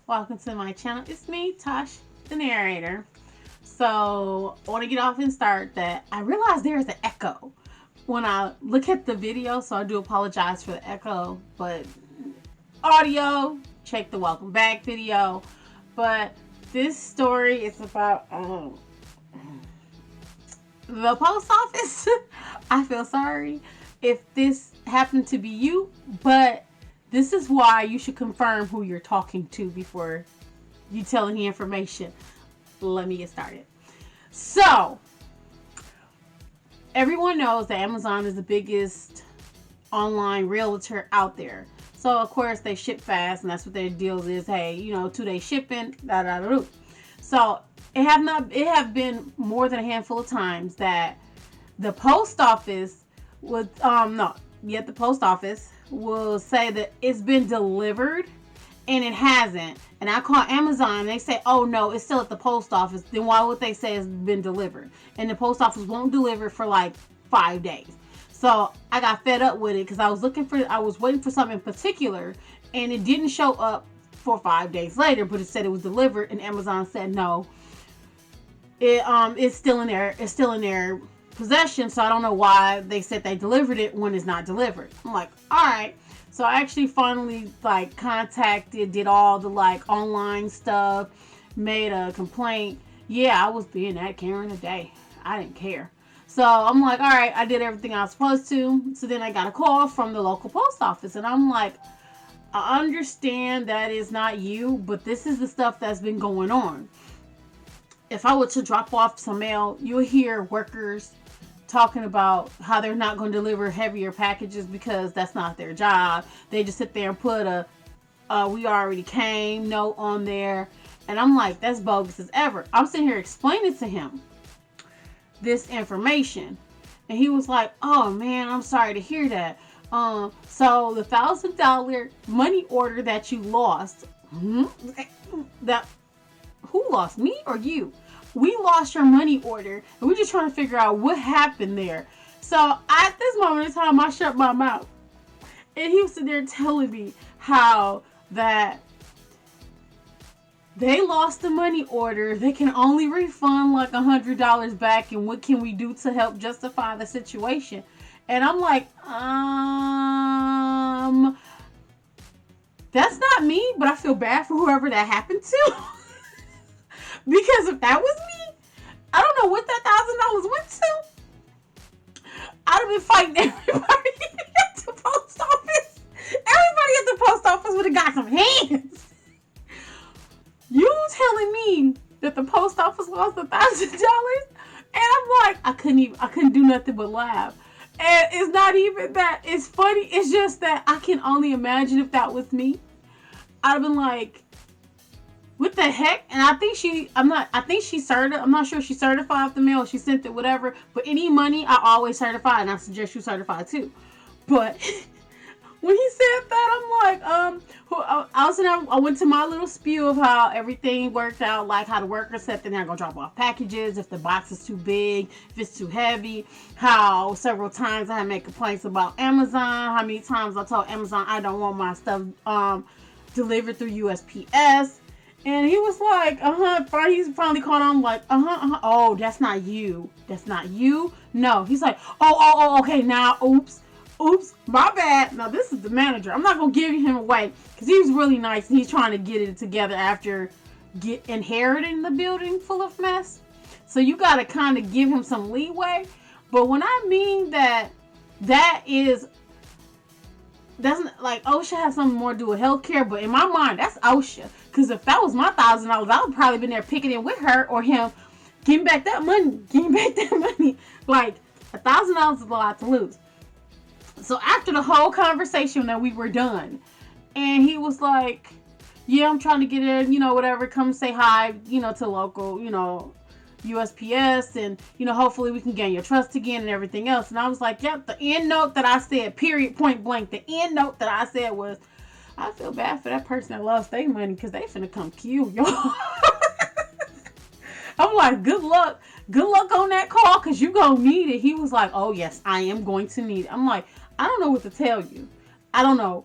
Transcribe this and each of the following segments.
Welcome to my channel. It's me, Tosh, the narrator. So, I want to get off and start that I realized there is an echo when I look at the video, so I do apologize for the echo, but audio, check the welcome back video. But this story is about the post office. I feel sorry if this happened to be you, but this is why you should confirm who you're talking to before you tell any information. Let me get started. So, everyone knows that Amazon is the biggest online realtor out there. So, of course, they ship fast, and that's what their deal is. Hey, 2 day shipping, da da da. So, it have been more than a handful of times that the post office would the post office will say that it's been delivered and it hasn't. And I call Amazon and they say, oh no, it's still at the post office. Then why would they say it's been delivered? And the post office won't deliver for like 5 days. So I got fed up with it because I was waiting for something in particular and it didn't show up for 5 days later, but it said it was delivered and Amazon said no. It's still in their possession, so I don't know why they said they delivered it when it's not delivered. I'm like, all right. So I actually finally contacted, did all the online stuff, made a complaint. Yeah, I was being that Karen today. I didn't care. So I'm like, all right, I did everything I was supposed to. So then I got a call from the local post office, and I'm like, I understand that it's not you, but this is the stuff that's been going on. If I were to drop off some mail, you'll hear workers talking about how they're not going to deliver heavier packages because that's not their job. They just sit there and put a we already came note on there. And I'm like, that's bogus as ever. I'm sitting here explaining to him this information. And he was like, oh man, I'm sorry to hear that. So the $1,000 money order that you lost, that who lost, me or you? We lost your money order, and we're just trying to figure out what happened there. So at this moment in time, I shut my mouth, and he was sitting there telling me how that they lost the money order. They can only refund like $100 back, and what can we do to help justify the situation? And I'm like, that's not me, but I feel bad for whoever that happened to. Because if that was me, I don't know what that $1,000 went to. I'd have been fighting everybody at the post office. Everybody at the post office would have got some hands. You telling me that the post office lost $1,000? And I'm like, I couldn't do nothing but laugh. And it's not even that it's funny. It's just that I can only imagine if that was me. I'd have been like, what the heck? And I'm not sure if she certified the mail, she sent it, whatever. But any money, I always certify, and I suggest you certify too. But when he said that, I'm like, I went to my little spew of how everything worked out, like how the workers said they're not gonna drop off packages if the box is too big, if it's too heavy. How several times I had made complaints about Amazon. How many times I told Amazon I don't want my stuff delivered through USPS. And he was like, he's finally caught on like, oh, that's not you. That's not you. No. He's like, okay, now, oops, my bad. Now, this is the manager. I'm not going to give him away because he was really nice and he's trying to get it together after inheriting the building full of mess. So you got to kind of give him some leeway. But when I mean that doesn't like OSHA has something more to do with healthcare, but in my mind, that's OSHA. Because if that was my $1,000, I would probably been there picking it with her or him, getting back that money. Like $1,000 is a lot to lose. So after the whole conversation that we were done, and he was like, "Yeah, I'm trying to get in, whatever. Come say hi, to local, USPS, and hopefully we can gain your trust again and everything else." And I was like, "Yep." The end note that I said, period, point blank. The end note that I said was, I feel bad for that person that lost their money because they finna come kill y'all. I'm like, good luck on that call because you gonna need it. He was like, oh yes, I am going to need it. I'm like, I don't know what to tell you. I don't know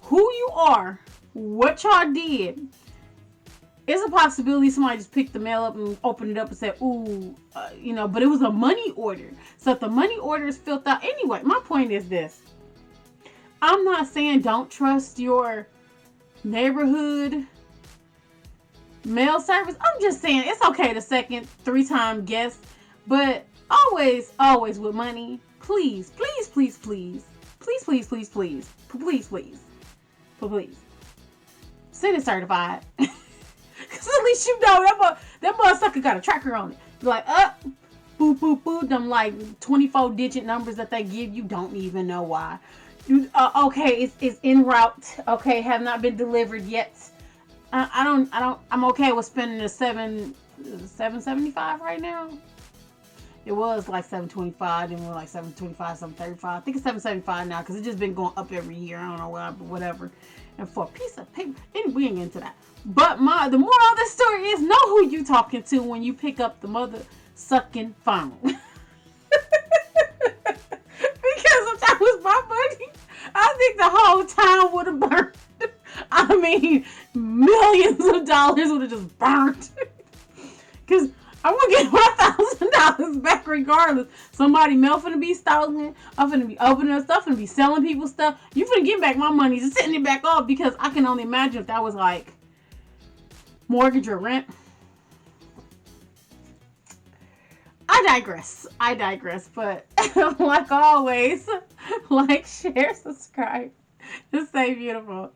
who you are, what y'all did, It's a possibility somebody just picked the mail up and opened it up and said, ooh, but it was a money order. So if the money order is filled out, anyway, my point is this. I'm not saying don't trust your neighborhood mail service. I'm just saying it's okay to second, 3-time guess, but always, always with money, please, please, please, please, please, please, please, please, please, please, send it certified. Cause at least you know that motherfucker got a tracker on it. You're like, boop, boop, boop. Them like 24-digit numbers that they give you, don't even know why. Okay, it's en route. Okay, have not been delivered yet. I'm okay with spending the $7.75 right now. It was like $7.25, then we're like $7.25, $7.35. I think it's $7.75 now because it's just been going up every year. I don't know whatever. And for a piece of paper, anyway, we ain't into that. But the moral of the story is, know who you talking to when you pick up the mother sucking phone. Because if that was my money, I think the whole town would have burned. I mean, millions of dollars would have just burned. Because I'm going to get my $1,000 back regardless. Somebody mail finna be stolen. I'm finna be opening up stuff. Finna be selling people stuff. You finna get back my money. Just sitting it back off, because I can only imagine if that was like mortgage or rent. I digress. But like always, like, share, subscribe. Just stay beautiful.